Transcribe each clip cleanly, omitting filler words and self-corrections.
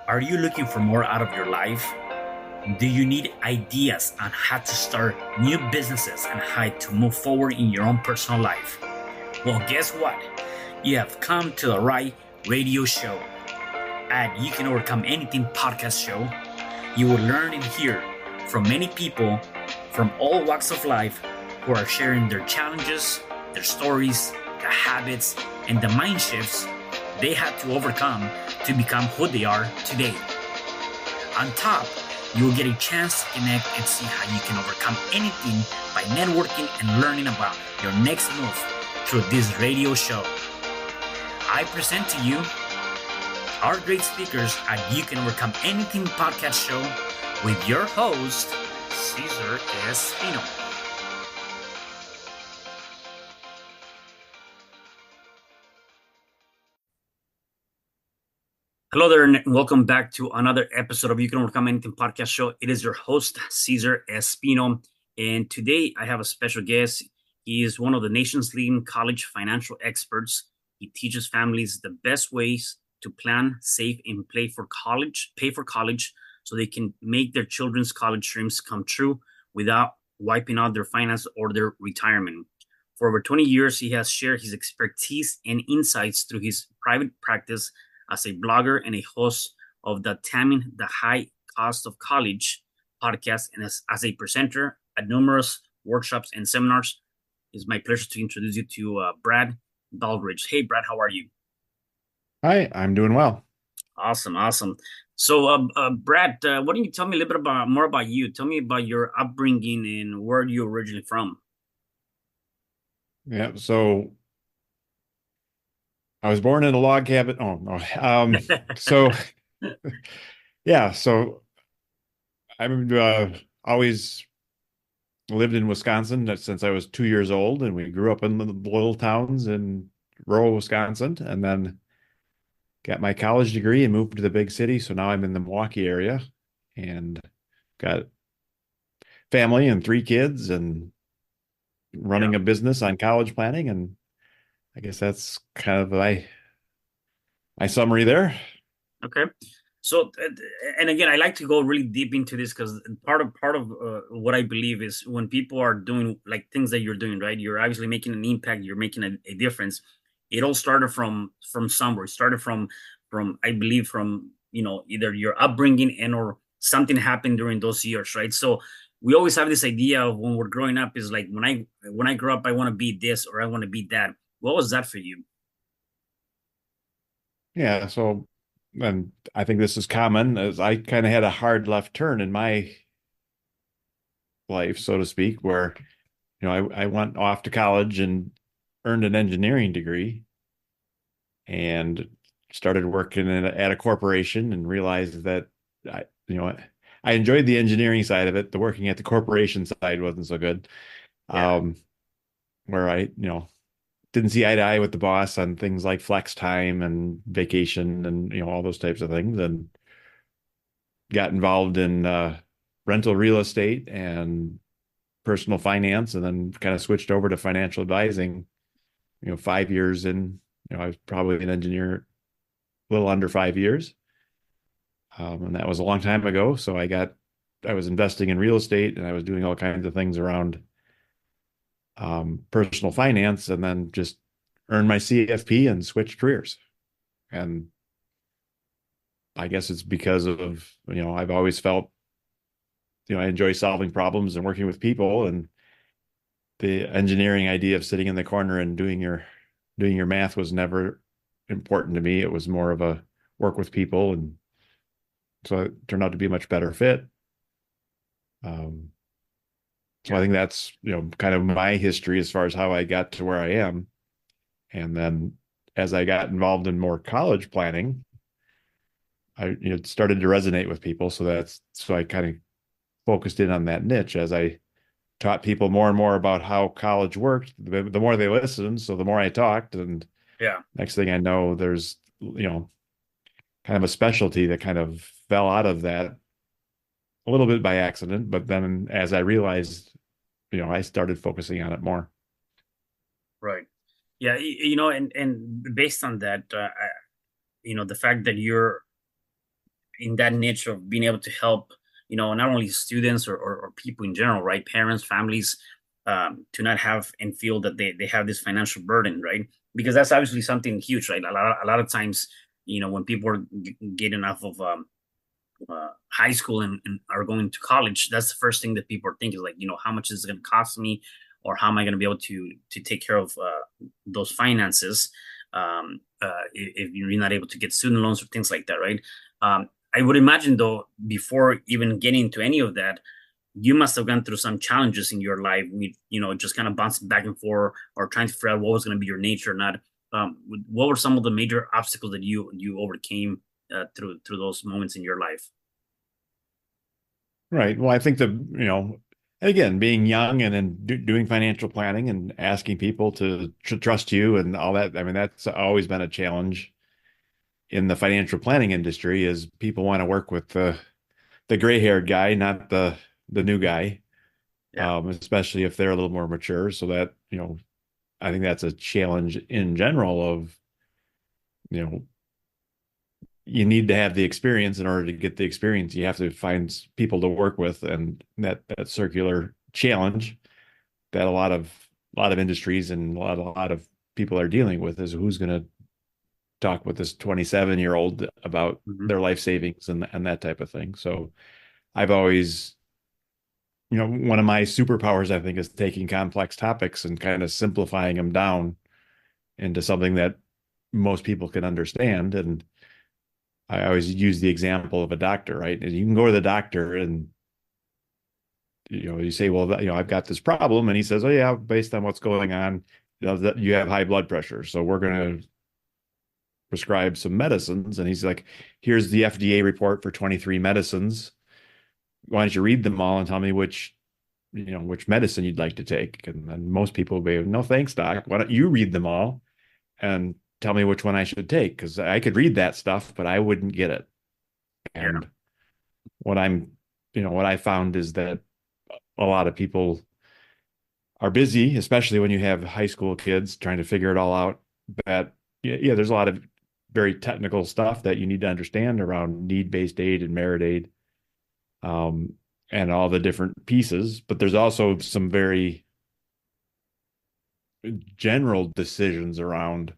Are you looking for more out of your life? Do you need ideas on how to start new businesses and how to move forward in your own personal life? Well, guess what? You have come to the right radio show. At You Can Overcome Anything podcast show, you will learn and hear from many people from all walks of life who are sharing their challenges, their stories, the habits, and the mind shifts they had to overcome to become who they are today. On top, you will get a chance to connect and see how you can overcome anything by networking and learning about your next move through this radio show. I present to you our great speakers at You Can Overcome Anything podcast show with your host, Cesar Espino. Hello there, and welcome back to another episode of You Can Overcome Anything podcast show. It is your host, Cesar Espino, and today I have a special guest. He is one of the nation's leading college financial experts. He teaches families the best ways to plan, save, and pay for college, so they can make their children's college dreams come true without wiping out their finance or their retirement. For over 20 years, he has shared his expertise and insights through his private practice as a blogger and a host of the Taming the High Cost of College podcast, and as a presenter at numerous workshops and seminars. It's my pleasure to introduce you to Brad Baldridge. Hey, Brad, how are you? Hi, I'm doing well. Awesome. So, Brad, why don't you tell me a little bit more about you? Tell me about your upbringing and where you originally from. Yeah, so I was born in a log cabin. Oh, no. So yeah, so I've always lived in Wisconsin since I was 2 years old, and we grew up in the little towns in rural Wisconsin, and then got my college degree and moved to the big city. So now I'm in the Milwaukee area and got family and 3 kids and Yeah. running a business on college planning. And I guess that's kind of my summary there. Okay. So, and again, I like to go really deep into this because part of what I believe is when people are doing like things that you're doing, right? You're obviously making an impact. You're making a difference. It all started from somewhere. It started from I believe from either your upbringing and or something happened during those years, right? So we always have this idea of when we're growing up is like when I grow up, I want to be this or I want to be that. What was that for you? Yeah, so and I think this is common as I kind of had a hard left turn in my life, so to speak, where I went off to college and earned an engineering degree and started working at a corporation and realized that I, you know, I enjoyed the engineering side of it. The working at the corporation side wasn't so good. Yeah. Um, where didn't see eye to eye with the boss on things like flex time and vacation and all those types of things, and got involved in rental real estate and personal finance, and then kind of switched over to financial advising. 5 years in, I was probably an engineer a little under 5 years, and that was a long time ago. So I was investing in real estate, and I was doing all kinds of things around personal finance, and then just earned my CFP and switched careers. And I guess it's because of, I've always felt, I enjoy solving problems and working with people, and the engineering idea of sitting in the corner and doing your math was never important to me. It was more of a work with people, and so it turned out to be a much better fit. Um, so I Yeah. think that's, kind of my history as far as how I got to where I am. And then as I got involved in more college planning, it started to resonate with people. So I kind of focused in on that niche as I taught people more and more about how college worked. The more they listened, so the more I talked, and Yeah. next thing I know, there's kind of a specialty that kind of fell out of that a little bit by accident. But then as I realized, I started focusing on it more. Right. Yeah, and based on that, the fact that in that niche of being able to help, not only students or people in general, right? Parents, families, to not have and feel that they have this financial burden, right? Because that's obviously something huge, right? A lot of times, when people are getting off of high school and are going to college, that's the first thing that people are thinking is like, how much is it going to cost me, or how am I going to be able to take care of those finances if you're not able to get student loans or things like that, right? I would imagine though, before even getting into any of that, you must have gone through some challenges in your life with, just kind of bouncing back and forth or trying to figure out what was going to be your nature or not. What were some of the major obstacles that you overcame through those moments in your life? Right. Well, I think and again, being young and then doing financial planning and asking people to trust you and all that. I mean, that's always been a challenge in the financial planning industry is people want to work with the gray-haired guy, not the new guy, Yeah. especially if they're a little more mature. So that, I think that's a challenge in general of, you know, you need to have the experience in order to get the experience. You have to find people to work with, and that circular challenge that a lot of industries and a lot of people are dealing with is who's going to talk with this 27-year-old about Hmm. their life savings and that type of thing. So I've always, one of my superpowers, I think, is taking complex topics and kind of simplifying them down into something that most people can understand. And I always use the example of a doctor, right? And you can go to the doctor and you say, well, I've got this problem, and he says, oh yeah, based on what's going on, that you have high blood pressure, so we're going to prescribe some medicines. And he's like, here's the FDA report for 23 medicines. Why don't you read them all and tell me which medicine you'd like to take? And then most people will be, no, thanks, doc. Why don't you read them all and tell me which one I should take? Because I could read that stuff, but I wouldn't get it. Yeah. And what I'm, what I found is that a lot of people are busy, especially when you have high school kids trying to figure it all out. That, yeah, there's a lot of very technical stuff that you need to understand around need-based aid and merit aid, um, and all the different pieces. But there's also some very general decisions around,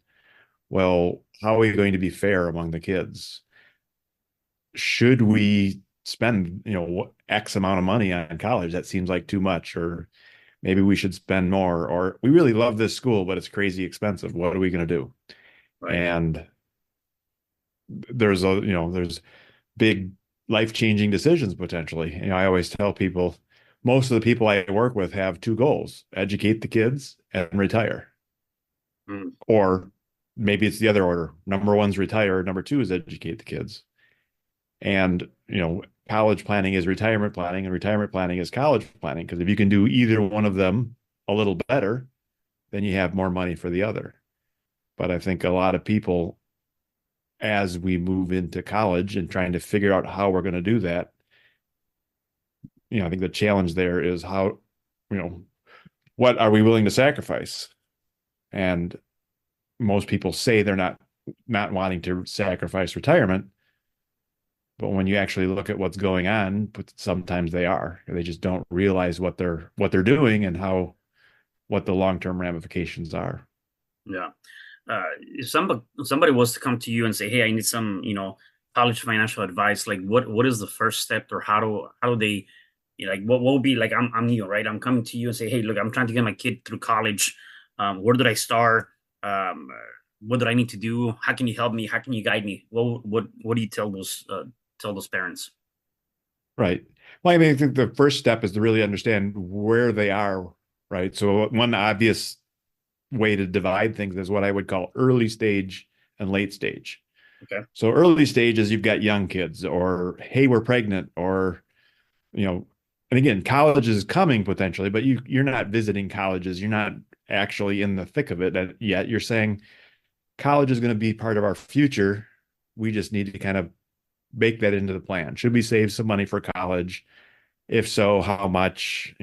well, how are we going to be fair among the kids? Should we spend, X amount of money on college? That seems like too much. Or maybe we should spend more. Or we really love this school, but it's crazy expensive. What are we going to do? Right. And there's big life-changing decisions potentially. I always tell people, most of the people I work with have two goals: educate the kids and retire. Mm. Or maybe it's the other order. Number one's retire, number two is educate the kids. And, college planning is retirement planning, and retirement planning is college planning. Because if you can do either one of them a little better, then you have more money for the other. But I think a lot of people, as we move into college and trying to figure out how we're going to do that, I think the challenge there is how, what are we willing to sacrifice? And most people say they're not wanting to sacrifice retirement, but when you actually look at what's going on, but sometimes they are. They just don't realize what they're doing and what the long-term ramifications are. Yeah. If somebody was to come to you and say, "Hey, I need some, college financial advice," like what is the first step, or how do they, like what would be like? I'm new, right? I'm coming to you and say, "Hey, look, I'm trying to get my kid through college. Where did I start? What do I need to do? How can you help me? How can you guide me? What do you tell those parents?" Right. Well, I mean, I think the first step is to really understand where they are, right? So one obvious way to divide things is what I would call early stage and late stage. Okay. So early stages, you've got young kids, or hey, we're pregnant, or you know, and again, college is coming potentially, but you're not visiting colleges. You're not actually in the thick of it yet. You're saying college is going to be part of our future. We just need to kind of bake that into the plan. Should we save some money for college? If so, how much?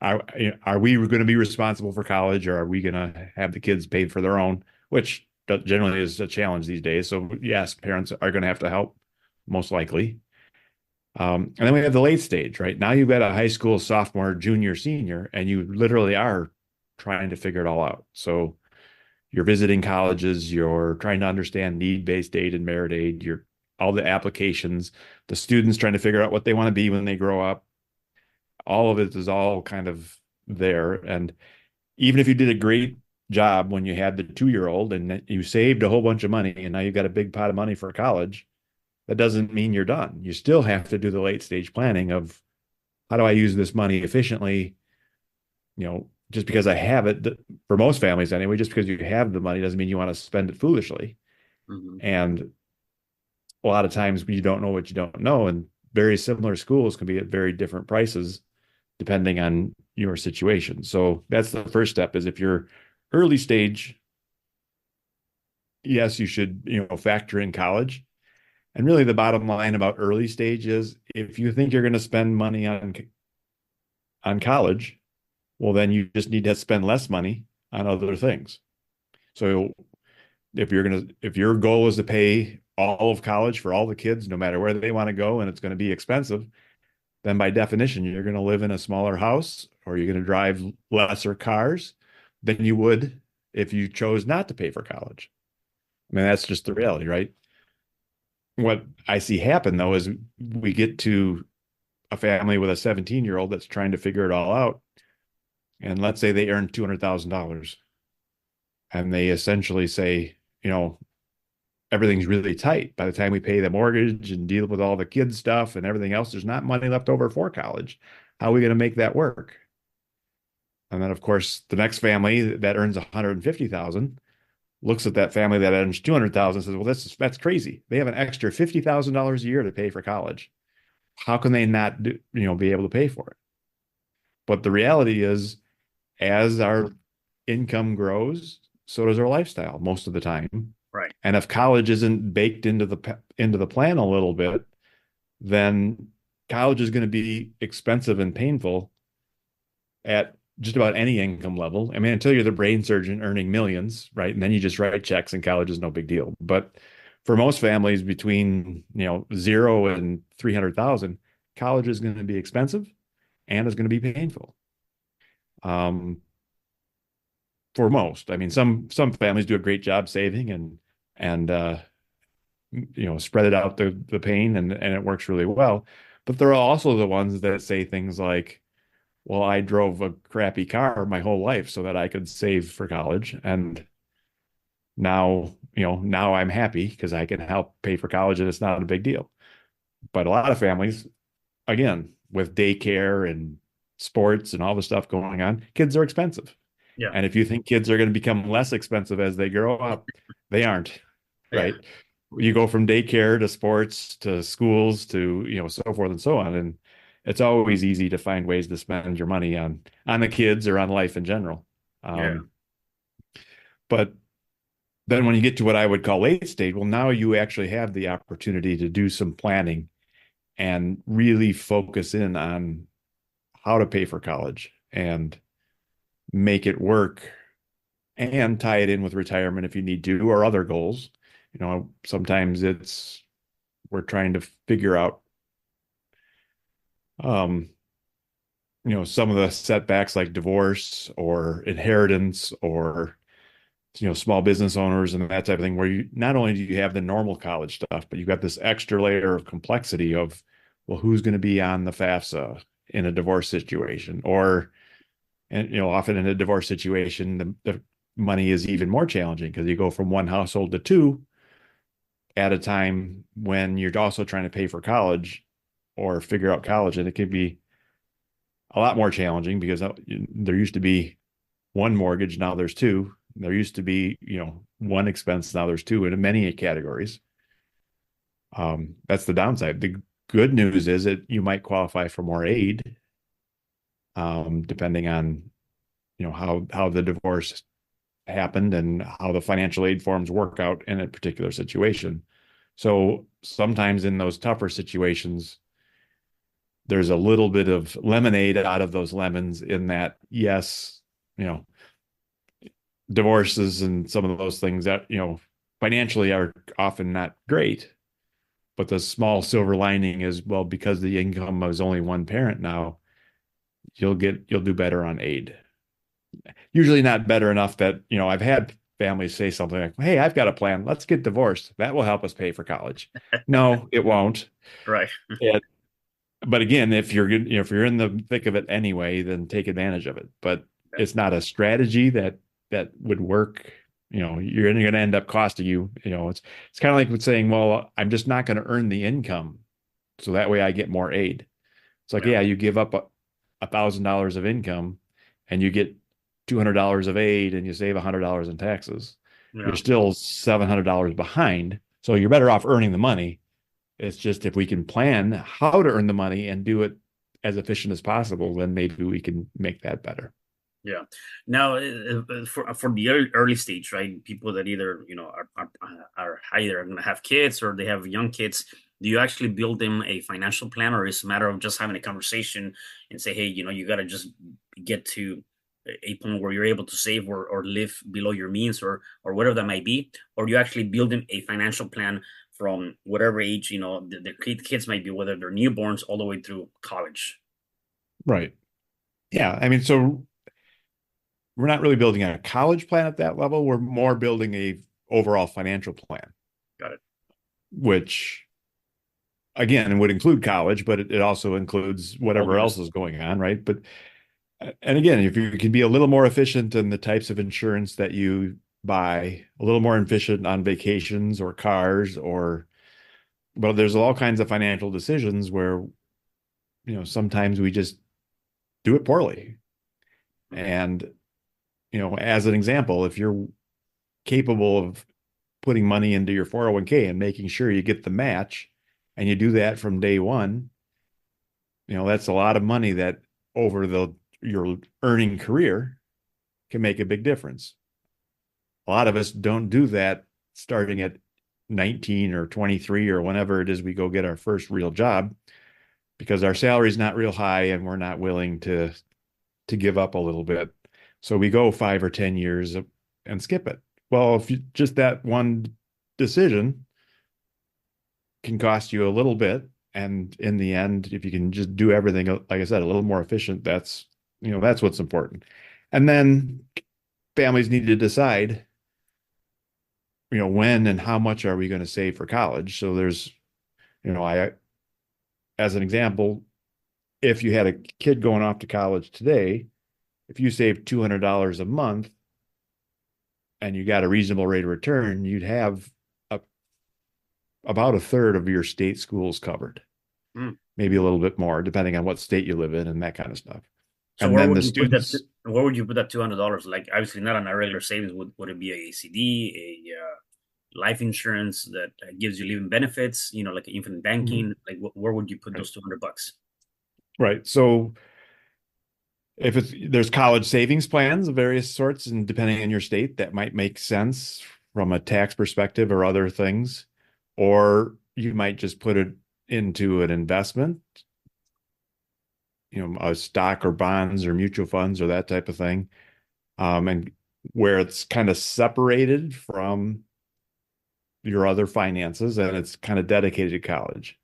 Are we going to be responsible for college, or are we going to have the kids paid for their own? Which generally is a challenge these days. So yes, parents are going to have to help. most likely. And then we have the late stage, right? Now you've got a high school sophomore, junior, senior, and you literally are trying to figure it all out. So you're visiting colleges, you're trying to understand need-based aid and merit aid, you're all the applications, the students trying to figure out what they want to be when they grow up. All of it is all kind of there. And even if you did a great job when you had the 2-year old and you saved a whole bunch of money and now you've got a big pot of money for college, that doesn't mean you're done. You still have to do the late stage planning of how do I use this money efficiently? Just because I have it, for most families anyway, just because you have the money doesn't mean you want to spend it foolishly. Mm-hmm. And a lot of times you don't know what you don't know. And very similar schools can be at very different prices depending on your situation. So that's the first step is if you're early stage, yes, you should, factor in college. And really the bottom line about early stage is if you think you're going to spend money on college, well, then you just need to spend less money on other things. So if your goal is to pay all of college for all the kids, no matter where they want to go, and it's going to be expensive, then by definition, you're going to live in a smaller house or you're going to drive lesser cars than you would if you chose not to pay for college. I mean, that's just the reality, right? What I see happen though is we get to a family with a 17-year-old that's trying to figure it all out. And let's say they earn $200,000 and they essentially say, everything's really tight. By the time we pay the mortgage and deal with all the kids stuff and everything else, there's not money left over for college. How are we going to make that work? And then, of course, the next family that earns 150,000 looks at that family that earns 200,000 and says, "Well, that's crazy. They have an extra $50,000 a year to pay for college. How can they not be able to pay for it?" But the reality is, as our income grows, so does our lifestyle most of the time. Right. And if college isn't baked into the plan a little bit, then college is going to be expensive and painful at just about any income level. I mean, until you're the brain surgeon earning millions, right? And then you just write checks and college is no big deal. But for most families between, 0 and 300,000, college is going to be expensive and is going to be painful. For most, I mean, some families do a great job saving and spread it out the pain and it works really well. But there are also the ones that say things like, well, I drove a crappy car my whole life so that I could save for college. And now I'm happy because I can help pay for college and it's not a big deal. But a lot of families, again, with daycare and sports and all the stuff going on, kids are expensive. Yeah. And if you think kids are going to become less expensive as they grow up, they aren't, right? Yeah. You go from daycare to sports to schools to, so forth and so on. And it's always easy to find ways to spend your money on the kids or on life in general. Yeah. But then when you get to what I would call late stage, well, now you actually have the opportunity to do some planning and really focus in on how to pay for college and make it work and tie it in with retirement if you need to or other goals. Sometimes we're trying to figure out some of the setbacks like divorce or inheritance or small business owners and that type of thing, where you not only do you have the normal college stuff, but you've got this extra layer of complexity of, well, who's going to be on the FAFSA in a divorce situation? And often in a divorce situation, the money is even more challenging because you go from one household to two at a time when you're also trying to pay for college or figure out college. And it can be a lot more challenging because there used to be one mortgage, now there's two. There used to be, one expense, now there's two in many categories. That's the downside. The good news is that you might qualify for more aid, depending on, how the divorce happened and how the financial aid forms work out in a particular situation. So sometimes in those tougher situations, there's a little bit of lemonade out of those lemons in that, yes, divorces and some of those things that, financially are often not great, But the small silver lining is, well, because the income is only one parent now, you'll do better on aid. Usually not better enough that, I've had families say something like, "Hey, I've got a plan. Let's get divorced. That will help us pay for college." No, it won't. Right. And, but again, if you're good, if you're in the thick of it anyway, then take advantage of it. But Yeah. it's not a strategy that would work. You're going to end up costing you. It's kind of like with saying, "Well, I'm just not going to earn the income, so that way I get more aid." It's like, Yeah. yeah, you give up $1,000 of income and you get $200 of aid and you save $100 in taxes. You're Yeah. still $700 behind. So you're better off earning the money. It's just if we can plan how to earn the money and do it as efficient as possible, then maybe we can make that better. Yeah. Now, for the early stage, right? People that either are either going to have kids or they have young kids. Do you actually build them a financial plan, or is it a matter of just having a conversation and say, hey, you got to just get to a point where you're able to save or live below your means, or whatever that might be, or do you actually build them a financial plan from whatever age the kids might be, whether they're newborns all the way through college? Right. Yeah. I mean, so we're not really building a college plan at that level. We're more building a overall financial plan, Got it. which again would include college, but it also includes All the whatever else rest. is going on, right? But and again, if you can be a little more efficient in the types of insurance that you buy, a little more efficient on vacations or cars, well, there's all kinds of financial decisions where, sometimes we just do it poorly. Mhm. And, as an example, if you're capable of putting money into your 401k and making sure you get the match, and you do that from day one, that's a lot of money that over your earning career can make a big difference. A lot of us don't do that starting at 19 or 23 or whenever it is we go get our first real job because our salary is not real high and we're not willing to give up a little bit. So we go 5 or 10 years and skip it. Well, if you just that one decision can cost you a little bit, and in the end, if you can just do everything, like I said, a little more efficient, that's what's important. And then families need to decide, when and how much are we going to save for college? So there's, I, as an example, if you had a kid going off to college today, if you saved $200 a month and you got a reasonable rate of return, you'd have a, about a third of your state schools covered, Mm. maybe a little bit more, depending on what state you live in and that kind of stuff. So And where then would the you put that? students, Where would you put that $200? Like obviously not on a regular savings. Would it be a CD, a life insurance that gives you living benefits? Like infinite banking. Like where would you put right, those $200? right. So if there's college savings plans of various sorts, and depending on your state, that might make sense from a tax perspective or other things. Or you might just put it into an investment, a stock or bonds or mutual funds or that type of thing. And where it's kind of separated from your other finances and it's kind of dedicated to college.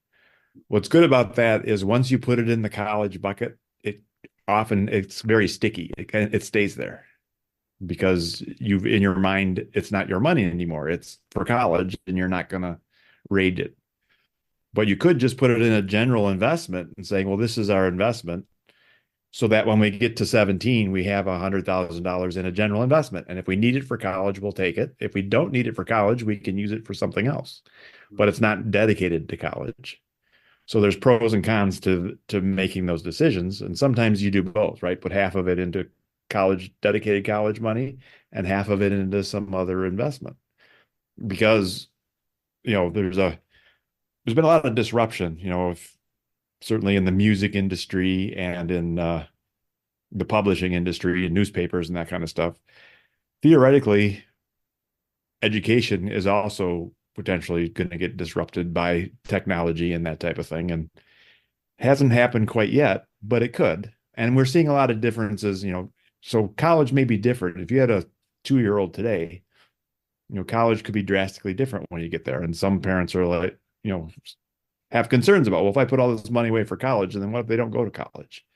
What's good about that is once you put it in the college bucket, it's very sticky. It stays there because you've in your mind it's not your money anymore. It's for college and you're not going to raid it. But you could just put it in a general investment and saying, well, this is our investment. So that when we get to 17, we have $100,000 in a general investment. And if we need it for college, we'll take it. If we don't need it for college, we can use it for something else. But it's not dedicated to college. So there's pros and cons to making those decisions. And sometimes you do both, right? Put half of it into dedicated college money, and half of it into some other investment. Because, there's been a lot of disruption, certainly in the music industry and in the publishing industry and newspapers and that kind of stuff. Theoretically, education is also potentially going to get disrupted by technology and that type of thing. And hasn't happened quite yet, but it could. And we're seeing a lot of differences, so college may be different. If you had a 2-year-old today, college could be drastically different when you get there. And some parents are like, have concerns about. Well, if I put all this money away for college, and then what if they don't go to college?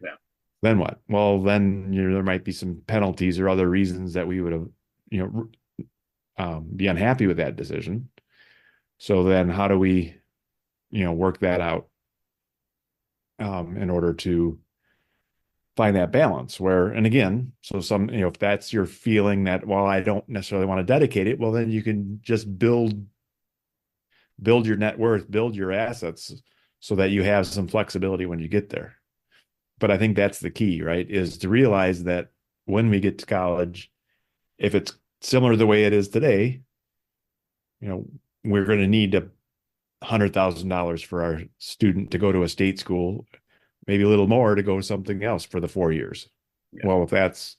Yeah. Then what? Well, then there might be some penalties or other reasons that we would have, you know, be unhappy with that decision. So then how do we, work that out in order to find that balance where, and again, so if that's your feeling that, well, I don't necessarily want to dedicate it, well, then you can just build your net worth, build your assets so that you have some flexibility when you get there. But I think that's the key, right? Is to realize that when we get to college, if it's similar to the way it is today, you know, we're going to need $100,000 for our student to go to a state school, maybe a little more to go something else for the 4 years. Yeah. Well, if that's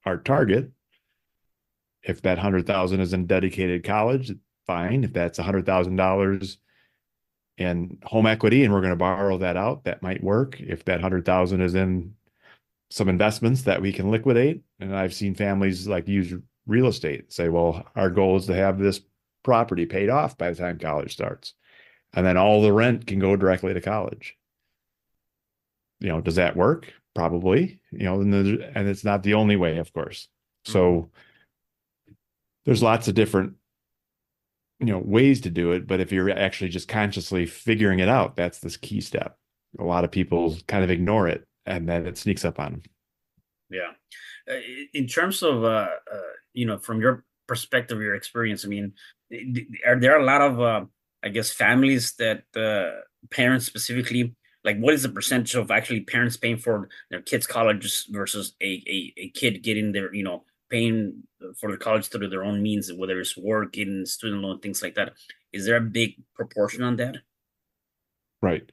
our target, if that 100,000 is in dedicated college, fine. If that's $100,000 in home equity and we're going to borrow that out, that might work. If that 100,000 is in some investments that we can liquidate, and I've seen families like use real estate, say, well, our goal is to have this property paid off by the time college starts, and then all the rent can go directly to college. Does that work? Probably. And it's not the only way, of course. So there's lots of different ways to do it, but if you're actually just consciously figuring it out, that's this key step. A lot of people kind of ignore it, and then it sneaks up on them. Yeah. In terms of, from your perspective, your experience, I mean, are there a lot of, I guess, families that parents specifically, like, what is the percentage of actually parents paying for their kids' colleges versus a kid getting their, paying for the college through their own means, whether it's work, getting student loan, things like that? Is there a big proportion on that? Right.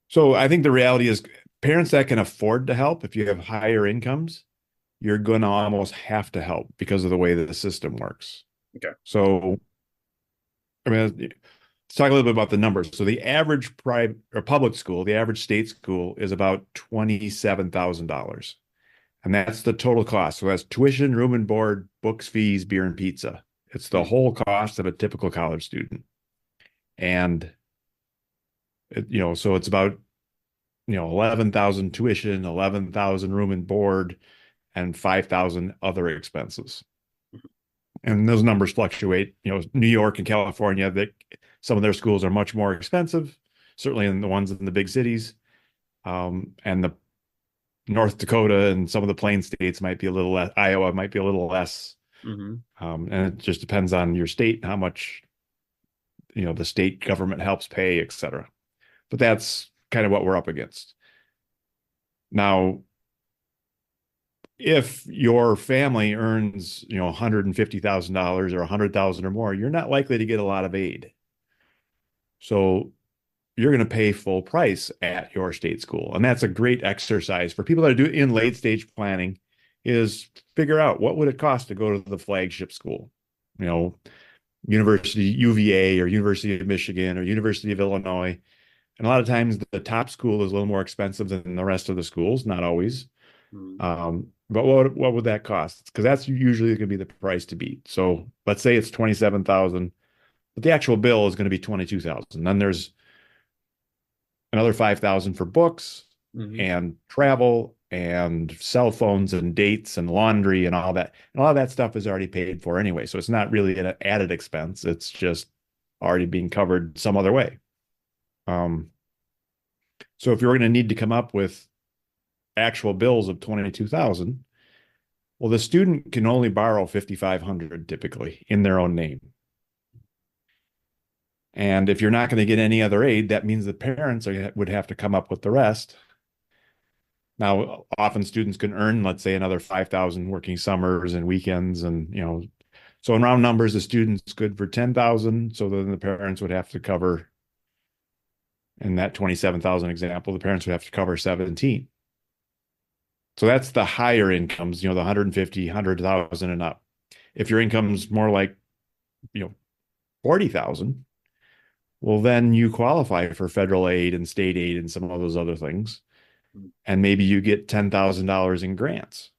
So I think the reality is parents that can afford to help, if you have higher incomes, you're going to almost have to help because of the way that the system works. Okay. So, I mean, let's talk a little bit about the numbers. So the average private or public school, the average state school is about $27,000. And that's the total cost. So that's tuition, room and board, books, fees, beer, and pizza. It's the whole cost of a typical college student. And, so it's about, 11,000 tuition, 11,000 room and board, and 5,000 other expenses. And those numbers fluctuate. New York and California, that some of their schools are much more expensive, certainly in the ones in the big cities. And the North Dakota and some of the plain states might be a little less. Iowa might be a little less. And it just depends on your state and how much, the state government helps pay, et cetera. But that's kind of what we're up against. Now, if your family earns, $150,000 or $100,000 or more, you're not likely to get a lot of aid. So you're going to pay full price at your state school. And that's a great exercise for people that are in late stage planning, is figure out what would it cost to go to the flagship school, University UVA or University of Michigan or University of Illinois. And a lot of times the top school is a little more expensive than the rest of the schools, not always. But what would that cost? Because that's usually going to be the price to beat. So let's say it's 27,000, but the actual bill is going to be 22,000. Then there's another 5,000 for books and travel and cell phones and dates and laundry and all that. And a lot of that stuff is already paid for anyway. So it's not really an added expense. It's just already being covered some other way. So if you're going to need to come up with actual bills of 22,000, well, the student can only borrow 5,500 typically in their own name. And if you're not going to get any other aid, that means the parents would have to come up with the rest. Now, often students can earn, let's say, another 5,000 working summers and weekends, and so in round numbers, the student's good for 10,000. So then the parents would have to cover, in that 27,000 example, the parents would have to cover 17. So that's the higher incomes, the 150, 100,000 and up. If your income's more like, 40,000, well, then you qualify for federal aid and state aid and some of those other things. And maybe you get $10,000 in grants.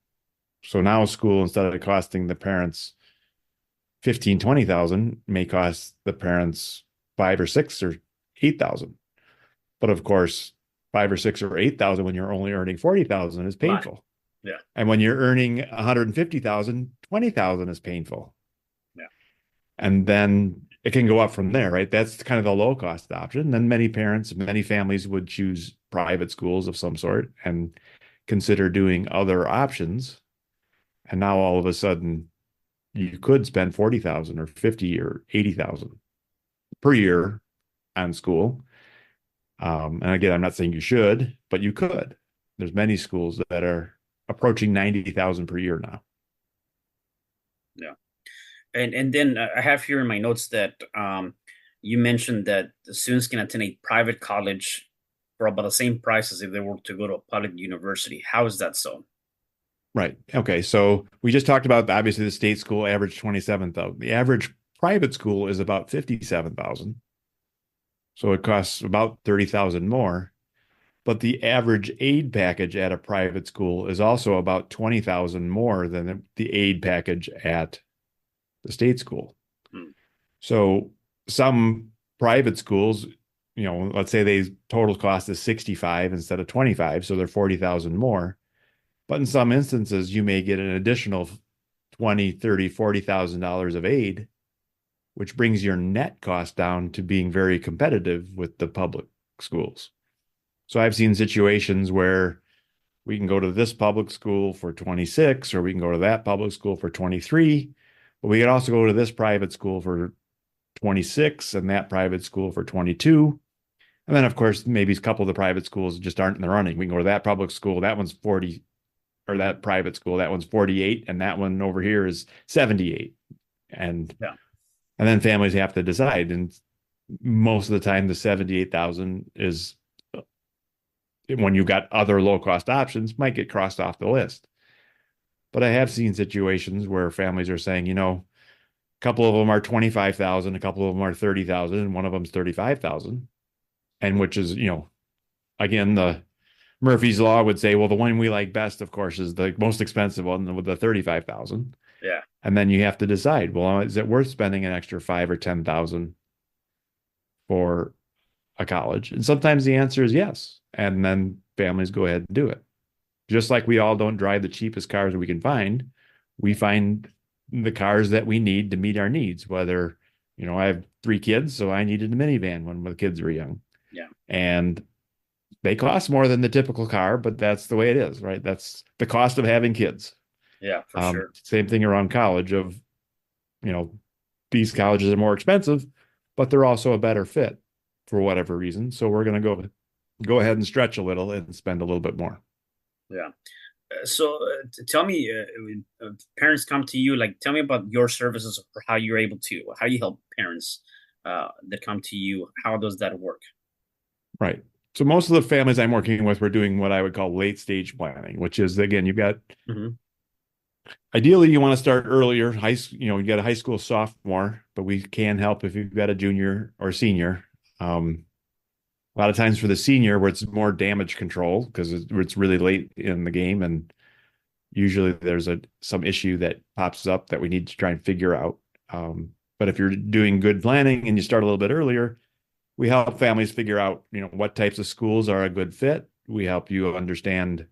So now school, instead of costing the parents 15, 20,000, may cost the parents 5 or 6 or 8,000. But of course, 5 or 6 or 8,000 when you're only earning 40,000 is A lot. painful. Yeah. And when you're earning 150,000, 20,000 is painful. Yeah. And then it can go up from there, right? That's kind of the low cost option. Then many parents, many families would choose private schools of some sort and consider doing other options. And now all of a sudden you could spend 40,000 or 50 or 80,000 per year on school. And again, I'm not saying you should, but you could. There's many schools that are approaching 90,000 per year now. Yeah. And then I have here in my notes that you mentioned that the students can attend a private college for about the same price as if they were to go to a public university. How is that so? Right. Okay. So we just talked about obviously the state school average 27,000. The average private school is about 57,000. So it costs about 30,000 more. But the average aid package at a private school is also about 20,000 more than the aid package at the state school. Hmm. So some private schools, let's say they total cost is 65 instead of 25, so they're 40,000 more. But in some instances, you may get an additional 20, 30, $40,000 of aid, which brings your net cost down to being very competitive with the public schools. So I've seen situations where we can go to this public school for 26, or we can go to that public school for 23, but we can also go to this private school for 26 and that private school for 22. And then, of course, maybe a couple of the private schools just aren't in the running. We can go to that public school, that one's 40, or that private school, that one's 48, and that one over here is 78. And Yeah. and then families have to decide. And most of the time, the 78,000 is, when you've got other low cost options, might get crossed off the list. But I have seen situations where families are saying, a couple of them are 25,000, a couple of them are 30,000, and one of them's 35,000. And which is, again, the Murphy's Law would say, well, the one we like best, of course, is the most expensive one with the 35,000. Yeah. And then you have to decide, well, is it worth spending an extra 5 or 10,000 for a college? And sometimes the answer is yes. And then families go ahead and do it. Just like we all don't drive the cheapest cars we can find, we find the cars that we need to meet our needs. Whether, I have 3 kids, so I needed a minivan when the kids were young. Yeah. And they cost more than the typical car, but that's the way it is, right? That's the cost of having kids. Yeah, for sure. Same thing around college of, these colleges are more expensive, but they're also a better fit for whatever reason. So we're going to go ahead and stretch a little and spend a little bit more. Yeah. So tell me, parents come to you, like, tell me about your services or how you're able to, how you help parents that come to you. How does that work? Right. So most of the families I'm working with, we're doing what I would call late stage planning, which is, again, you've got, ideally you want to start earlier. You got a high school sophomore, but we can help if you've got a junior or senior. A lot of times for the senior, where it's more damage control because it's really late in the game, and usually there's some issue that pops up that we need to try and figure out. But if you're doing good planning and you start a little bit earlier, we help families figure out, what types of schools are a good fit. We help you understand,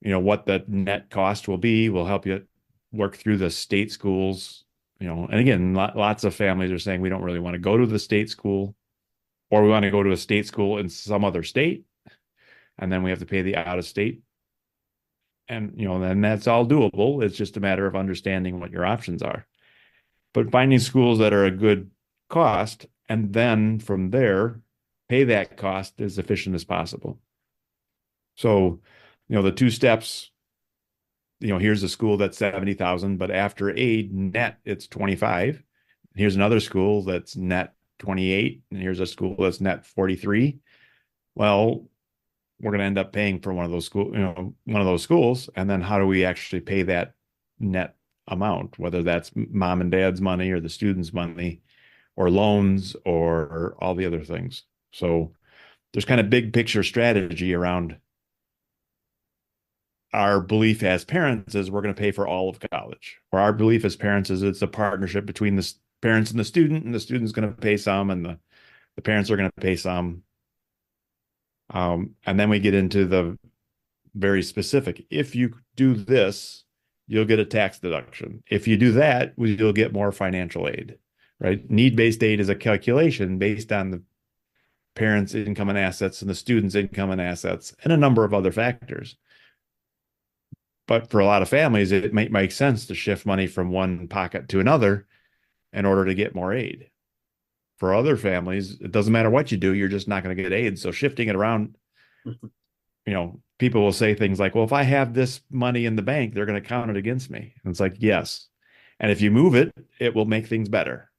what the net cost will be. We'll help you work through the state schools, and again, lots of families are saying we don't really want to go to the state school, or we want to go to a state school in some other state, and then we have to pay the out of state. And, then that's all doable. It's just a matter of understanding what your options are. But finding schools that are a good cost, and then from there, pay that cost as efficient as possible. So, the 2 steps, here's a school that's 70,000, but after aid net, it's 25. Here's another school that's net 28, and here's a school that's net 43. Well, we're going to end up paying for one of those schools. And then how do we actually pay that net amount, whether that's mom and dad's money or the student's money or loans or all the other things. So there's kind of big picture strategy around our belief as parents is we're going to pay for all of college, or our belief as parents is it's a partnership between the parents and the student's going to pay some, and the The parents are going to pay some. And then we get into the very specific. If you do this, you'll get a tax deduction. If you do that, you'll get more financial aid, right? Need-based aid is a calculation based on the parents' income and assets and the students' income and assets and a number of other factors. But for a lot of families, it might make sense to shift money from one pocket to another in order to get more aid. For other families, it doesn't matter what you do, you're just not going to get aid. So shifting it around, people will say things like, well, if I have this money in the bank, they're going to count it against me. And it's like, yes. And if you move it, it will make things better.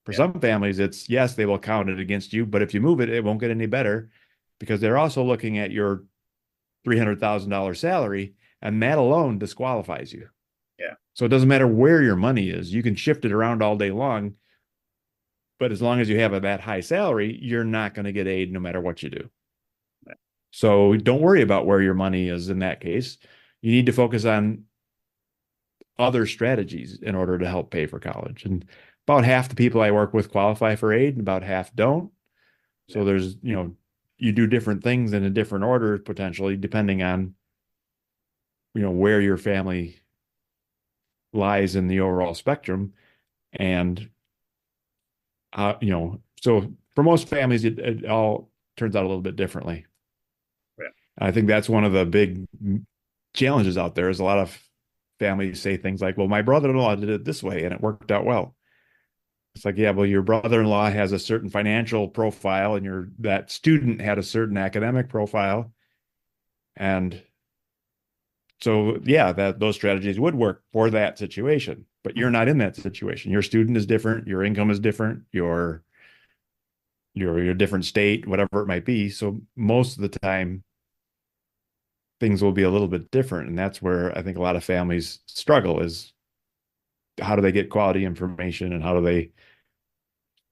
For Yeah. some families, it's yes, they will count it against you, but if you move it, it won't get any better because they're also looking at your $300,000 salary, and that alone disqualifies you. Yeah. So it doesn't matter where your money is. You can shift it around all day long, but as long as you have that high salary, you're not going to get aid no matter what you do. Yeah. So don't worry about where your money is in that case. You need to focus on other strategies in order to help pay for college. And about half the people I work with qualify for aid, and about half don't. So Yeah. there's, you do different things in a different order potentially, depending on, where your family lies in the overall spectrum. And, so for most families, it all turns out a little bit differently. Yeah. I think that's one of the big challenges out there is a lot of families say things like, well, my brother-in-law did it this way and it worked out well. It's like, yeah, well, your brother-in-law has a certain financial profile and that student had a certain academic profile. And so, yeah, those strategies would work for that situation, but you're not in that situation. Your student is different, your income is different, your different state, whatever it might be. So most of the time, things will be a little bit different. And that's where I think a lot of families struggle is how do they get quality information and how do they,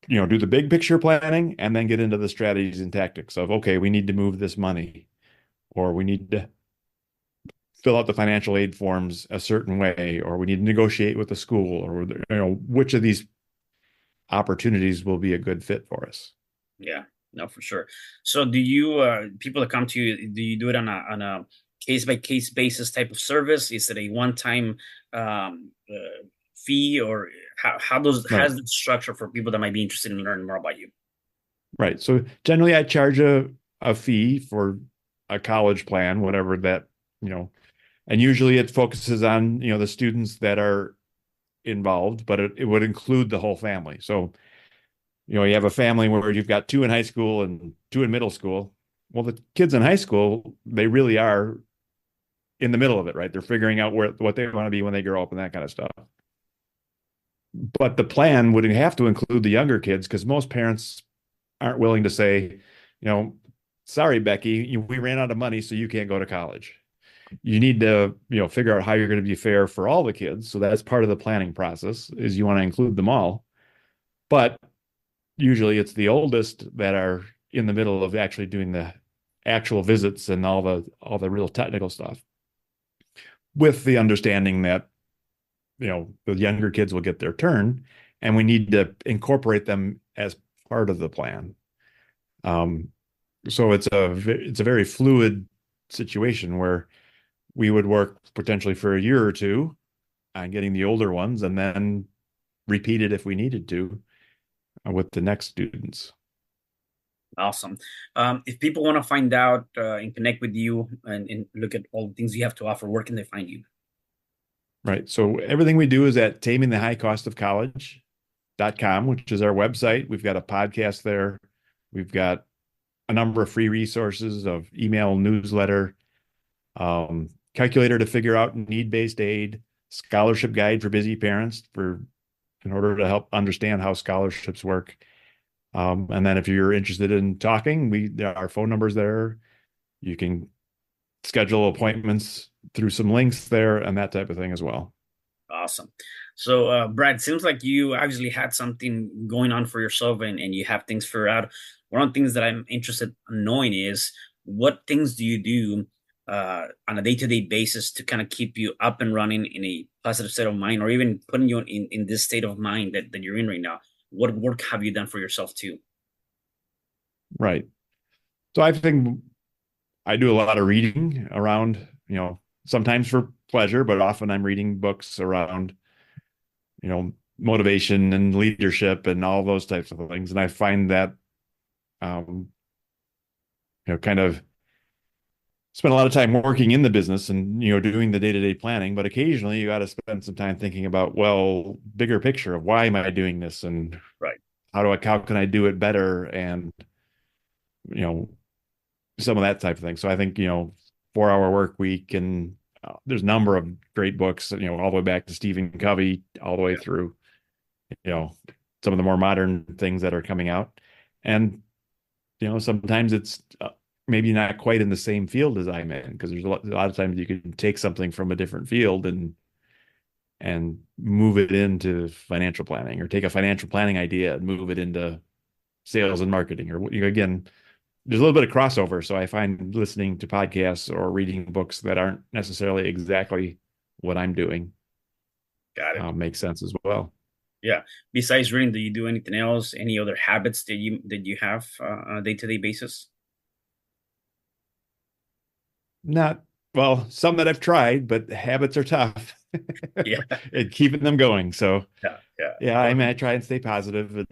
do the big picture planning and then get into the strategies and tactics of, okay, we need to move this money or we need to fill out the financial aid forms a certain way, or we need to negotiate with the school, or which of these opportunities will be a good fit for us. Yeah, no, for sure. So do you people that come to you, do you do it on a case by case basis type of service? Is it a one time fee, or how's Right. the structure for people that might be interested in learning more about you? Right. So generally I charge a fee for a college plan, whatever that, and usually it focuses on, the students that are involved, but it would include the whole family. So, you have a family where you've got two in high school and two in middle school. Well, the kids in high school, they really are in the middle of it, right? They're figuring out what they want to be when they grow up and that kind of stuff. But the plan would have to include the younger kids because most parents aren't willing to say, sorry, Becky, we ran out of money, so you can't go to college. You need to, figure out how you're going to be fair for all the kids. So that's part of the planning process is you want to include them all. But usually it's the oldest that are in the middle of actually doing the actual visits and all the real technical stuff with the understanding that, the younger kids will get their turn and we need to incorporate them as part of the plan. So it's a very fluid situation where we would work potentially for a year or two on getting the older ones and then repeat it if we needed to with the next students. Awesome. If people want to find out and connect with you and look at all the things you have to offer, where can they find you? Right. So everything we do is at tamingthehighcostofcollege.com, which is our website. We've got a podcast there. We've got a number of free resources of email, newsletter, calculator to figure out need-based aid, scholarship guide for busy parents in order to help understand how scholarships work. And then if you're interested in talking, our phone number's there. You can schedule appointments through some links there and that type of thing as well. Awesome. So, Brad, seems like you obviously had something going on for yourself and you have things figured out. One of the things that I'm interested in knowing is what things do you do on a day-to-day basis to kind of keep you up and running in a positive state of mind, or even putting you in this state of mind that you're in right now? What work have you done for yourself too? Right. So I think I do a lot of reading around, sometimes for pleasure, but often I'm reading books around, motivation and leadership and all those types of things. And I find that, um, kind of spend a lot of time working in the business and, doing the day-to-day planning, but occasionally you got to spend some time thinking about, well, bigger picture of why am I doing this and Right. how can I do it better? And, you know, some of that type of thing. So I think, 4 Hour Work Week and there's a number of great books, all the way back to Stephen Covey, all the way Yeah. through, you know, some of the more modern things that are coming out. And, sometimes it's maybe not quite in the same field as I'm in, because there's a lot of times you can take something from a different field and move it into financial planning, or take a financial planning idea and move it into sales and marketing, or again, there's a little bit of crossover. So I find listening to podcasts or reading books that aren't necessarily exactly what I'm doing Got it. makes sense as well. Yeah. Besides reading, do you do anything else? Any other habits that you have on a day-to-day basis? Not, well, some that I've tried, but habits are tough Yeah. and keeping them going. So Yeah. Yeah. yeah, Well, I mean, I try and stay positive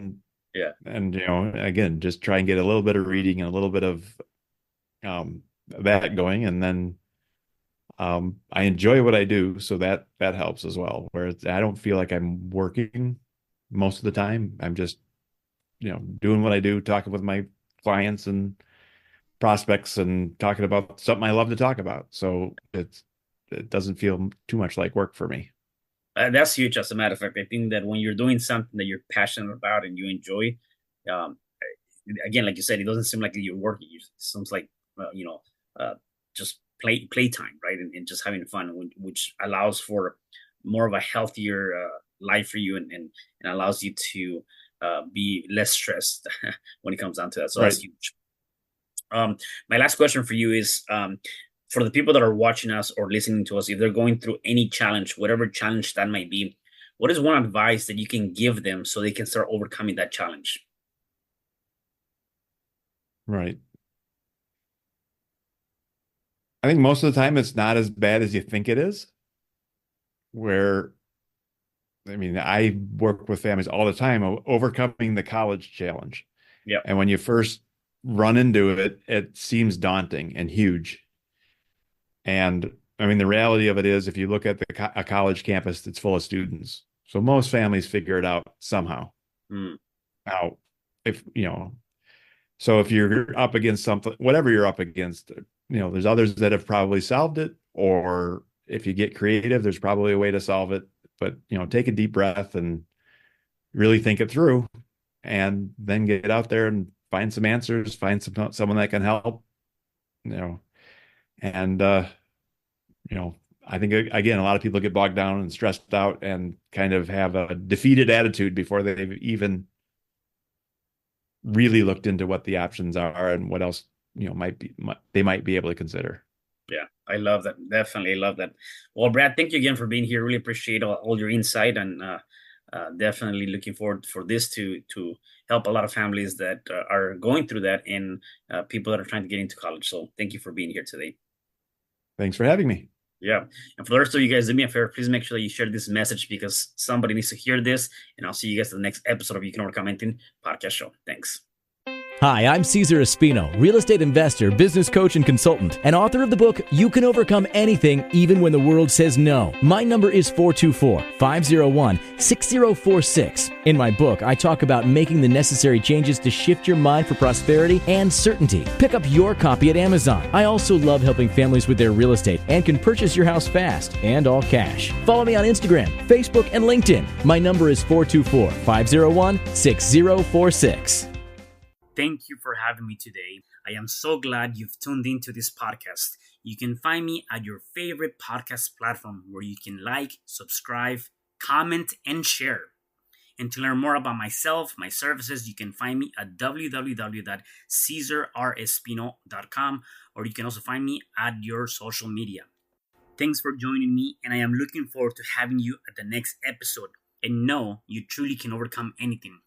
yeah. and again, just try and get a little bit of reading and a little bit of that going, and then I enjoy what I do, so that helps as well. Whereas I don't feel like I'm working most of the time. I'm just, doing what I do, talking with my clients and prospects and talking about something I love to talk about. So it doesn't feel too much like work for me. That's huge. As a matter of fact, I think that when you're doing something that you're passionate about and you enjoy, um, again, like you said, it doesn't seem like you're working. It seems like uh, just playtime, right? And just having fun, which allows for more of a healthier life for you, and allows you to be less stressed when it comes down to that. So that's Right. huge. Um, my last question for you is, for the people that are watching us or listening to us, if they're going through any challenge, whatever challenge that might be, what is one advice that you can give them so they can start overcoming that challenge? Right. I think most of the time it's not as bad as you think it is. Where, I mean, I work with families all the time overcoming the college challenge. Yeah. And when you first run into it, it seems daunting and huge. And I mean, the reality of it is, if you look at a college campus that's full of students, so most families figure it out somehow. Mm, Now, if so if you're up against something, whatever you're up against, there's others that have probably solved it, or if you get creative, there's probably a way to solve it. But, take a deep breath and really think it through, and then get out there and find some answers, find someone that can help, you know, and you know, I think again, a lot of people get bogged down and stressed out and kind of have a defeated attitude before they've even really looked into what the options are and what else, they might be able to consider. yeah, I love that. Definitely love that. Well, Brad, thank you again for being here. Really appreciate all your insight, and definitely looking forward for this to help a lot of families that are going through that, and people that are trying to get into college. So thank you for being here today. Thanks for having me. Yeah. And for the rest of you guys, do me a favor. Please make sure that you share this message because somebody needs to hear this. And I'll see you guys in the next episode of You Can Overcome Anything podcast show. Thanks. Hi, I'm Cesar Espino, real estate investor, business coach, and consultant, and author of the book, You Can Overcome Anything, Even When the World Says No. My number is 424-501-6046. In my book, I talk about making the necessary changes to shift your mind for prosperity and certainty. Pick up your copy at Amazon. I also love helping families with their real estate and can purchase your house fast and all cash. Follow me on Instagram, Facebook, and LinkedIn. My number is 424-501-6046. Thank you for having me today. I am so glad you've tuned into this podcast. You can find me at your favorite podcast platform where you can like, subscribe, comment, and share. And to learn more about myself, my services, you can find me at www.CesarRespino.com, or you can also find me at your social media. Thanks for joining me, and I am looking forward to having you at the next episode. And know you truly can overcome anything.